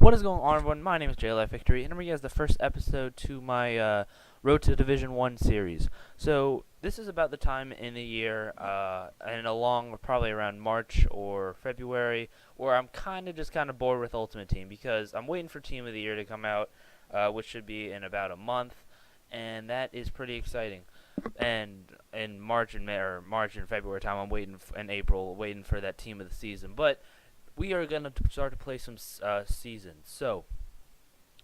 What is going on, everyone? My name is JLife Victory, and I'm bringing you guys the first episode to my Road to Division One series. So this is about the time in the year, and along probably around March or February, where I'm kind of bored with Ultimate Team because I'm waiting for Team of the Year to come out, which should be in about a month, and that is pretty exciting. And in March and May, or March and February time, I'm waiting in April, waiting for that Team of the Season, but we are going to start to play some seasons. So,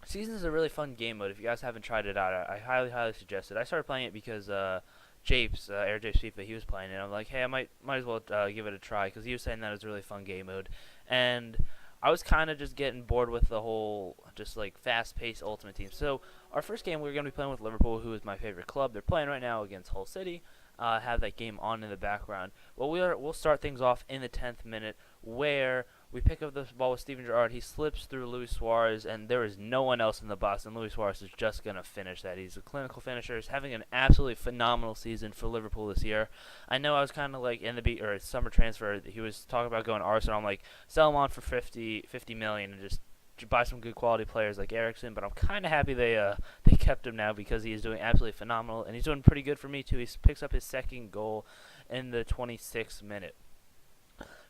seasons is a really fun game mode. If you guys haven't tried it out, I highly suggest it. I started playing it because Air Japes FIFA, he was playing it. I'm like, hey, I might as well give it a try because he was saying that it's a really fun game mode. And I was kind of just getting bored with the whole just like fast-paced Ultimate Team. So, our first game we're going to be playing with Liverpool, who is my favorite club. They're playing right now against Hull City. Have that game on in the background. Well, we'll start things off in the 10th minute where we pick up the ball with Steven Gerrard. He slips through Luis Suarez, and there is no one else in the box, and Luis Suarez is just going to finish that. He's a clinical finisher. He's having an absolutely phenomenal season for Liverpool this year. I know I was kind of like in the summer transfer. He was talking about going to Arsenal. I'm like, sell him on for 50 million and just buy some good quality players like Eriksen, but I'm kind of happy they kept him now because he is doing absolutely phenomenal, and he's doing pretty good for me too. He picks up his second goal in the 26th minute.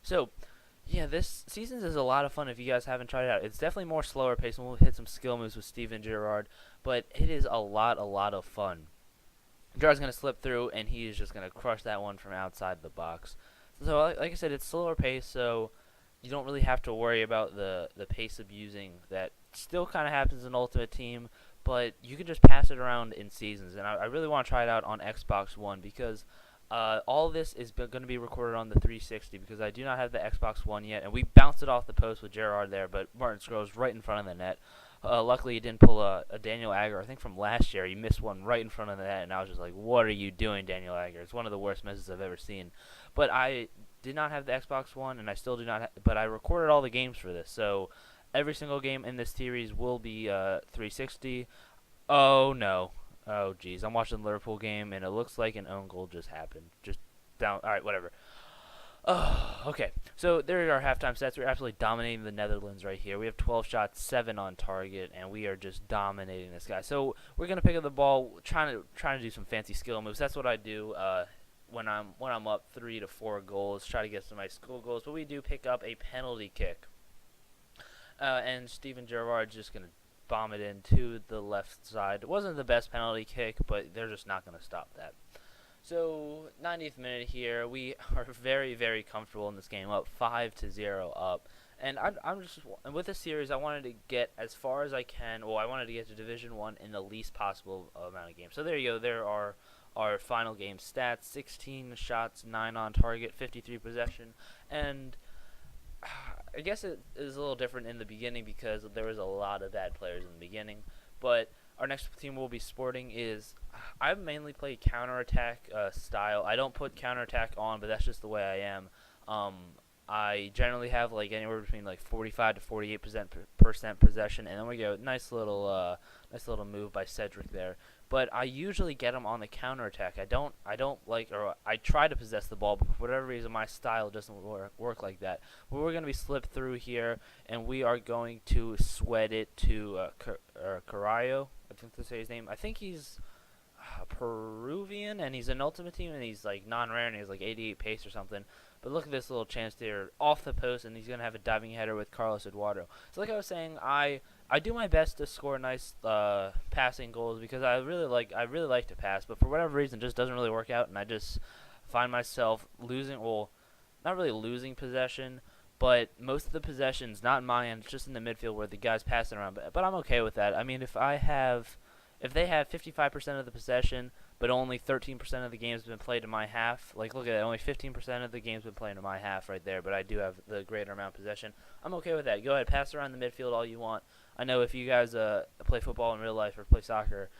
So, yeah, this seasons is a lot of fun if you guys haven't tried it out. It's definitely more slower paced, and we'll hit some skill moves with Steven Gerrard, but it is a lot of fun. Gerrard's going to slip through, and he is just going to crush that one from outside the box. So, like I said, it's slower pace, so you don't really have to worry about the pace abusing that still kind of happens in Ultimate Team, but you can just pass it around in seasons. And I really want to try it out on Xbox One because all of this is going to be recorded on the 360 because I do not have the Xbox One yet, and we bounced it off the post with Gerrard there, but Martin Skrulls right in front of the net. Luckily, he didn't pull a Daniel Agger. I think from last year, he missed one right in front of the net, and I was just like, what are you doing, Daniel Agger? It's one of the worst misses I've ever seen. But I did not have the Xbox One, and I still do not but I recorded all the games for this, so every single game in this series will be 360. Oh, no. Oh, geez. I'm watching the Liverpool game, and it looks like an own goal just happened. Just down. All right, whatever. Oh, okay. So there are our halftime stats. We're absolutely dominating the Netherlands right here. We have 12 shots, 7 on target, and we are just dominating this guy. So we're gonna pick up the ball, trying to do some fancy skill moves. That's what I do when I'm up 3 to 4 goals. Try to get some nice goal goals. But we do pick up a penalty kick, and Steven Gerrard's just gonna bomb it into the left side. It wasn't the best penalty kick, but they're just not gonna stop that. So 90th minute here, we are very comfortable in this game, up 5-0 up, and I'm just with this series. I wanted to get as far as I can. Well, I wanted to get to Division One in the least possible amount of games. So there you go. There are our final game stats: 16 shots, 9 on target, 53 possession, and I guess it is a little different in the beginning because there was a lot of bad players in the beginning, but our next team we'll be sporting is I've mainly played counterattack style. I don't put counterattack on, but that's just the way I am. I generally have like anywhere between like 45 to 48% possession, and then we go nice little move by Cedric there. But I usually get him on the counterattack. I don't like, or I try to possess the ball, but for whatever reason my style doesn't work like that. But we're going to be slipped through here, and we are going to sweat it to Carrillo. I think to say his name. I think he's Peruvian, and he's an Ultimate Team, and he's like non-rare, and he's like 88 pace or something. But look at this little chance there off the post, and he's gonna have a diving header with Carlos Eduardo. So like I was saying, I do my best to score nice passing goals because I really like to pass, but for whatever reason, it just doesn't really work out, and I just find myself losing. Well, not really losing possession, but most of the possession's not in my end. It's just in the midfield where the guy's passing around. But I'm okay with that. I mean, if they have 55% of the possession, but only 13% of the game's been played in my half. Like, look at that. Only 15% of the game's been played in my half right there, but I do have the greater amount of possession. I'm okay with that. Go ahead, pass around the midfield all you want. I know if you guys play football in real life or play soccer,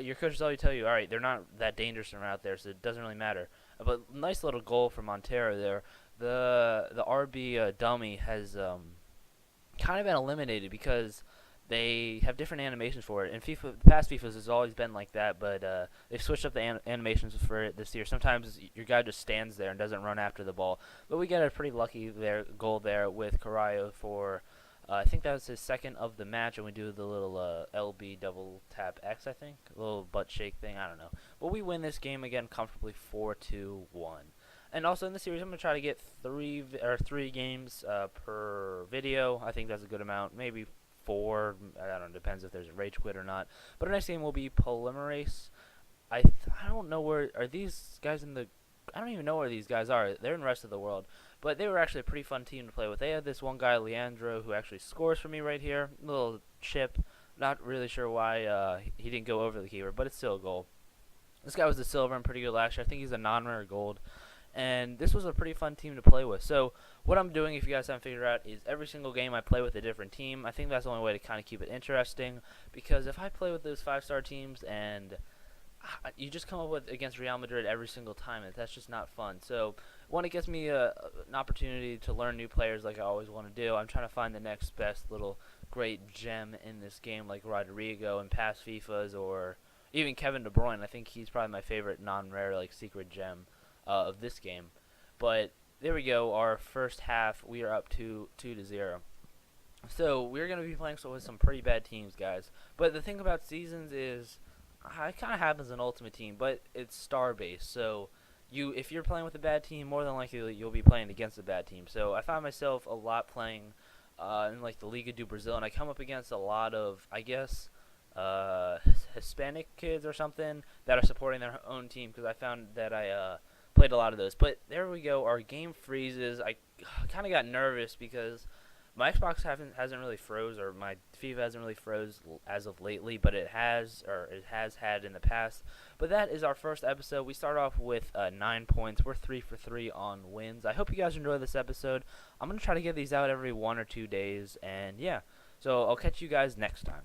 your coaches always tell you, all right, they're not that dangerous from out there, so it doesn't really matter. But nice little goal from Montero there. The RB dummy has kind of been eliminated because they have different animations for it. In FIFA, the past FIFAs has always been like that, but they've switched up the animations for it this year. Sometimes your guy just stands there and doesn't run after the ball. But we get a pretty lucky goal there with Carrillo for I think that was his second of the match, and we do the little LB double tap X, I think, a little butt shake thing. I don't know, but we win this game again comfortably, 4-2-1. And also in the series, I'm gonna try to get three games per video. I think that's a good amount. Maybe four. I don't know. Depends if there's a rage quit or not. But our next game will be Polymerase. I don't know where are these guys in the. I don't even know where these guys are. They're in the rest of the world. But they were actually a pretty fun team to play with. They had this one guy, Leandro, who actually scores for me right here. Little chip. Not really sure why he didn't go over the keeper, but it's still a goal. This guy was a silver and pretty good last year. I think he's a non-rare gold. And this was a pretty fun team to play with. So what I'm doing, if you guys haven't figured out, is every single game I play with a different team. I think that's the only way to kind of keep it interesting. Because if I play with those 5-star teams and you just come up with against Real Madrid every single time, and that's just not fun. So one, it gives me an opportunity to learn new players like I always want to do. I'm trying to find the next best little great gem in this game, like Rodrigo in past FIFAs, or even Kevin De Bruyne. I think he's probably my favorite non-rare like secret gem of this game. But there we go. Our first half, we are up to 2-0. So we're gonna be playing with some pretty bad teams, guys. But the thing about seasons is, it kind of happens in Ultimate Team, but it's star based. So if you're playing with a bad team, more than likely you'll be playing against a bad team. So I found myself a lot playing in like the Liga do Brazil, and I come up against a lot of, I guess, Hispanic kids or something that are supporting their own team, because I found that I played a lot of those. But there we go. Our game freezes. I kind of got nervous because my Xbox hasn't really froze, or my FIFA hasn't really froze as of lately, but it has had in the past. But that is our first episode. We start off with 9 points. We're 3 for 3 on wins. I hope you guys enjoy this episode. I'm gonna try to get these out every 1 or 2 days, and yeah. So I'll catch you guys next time.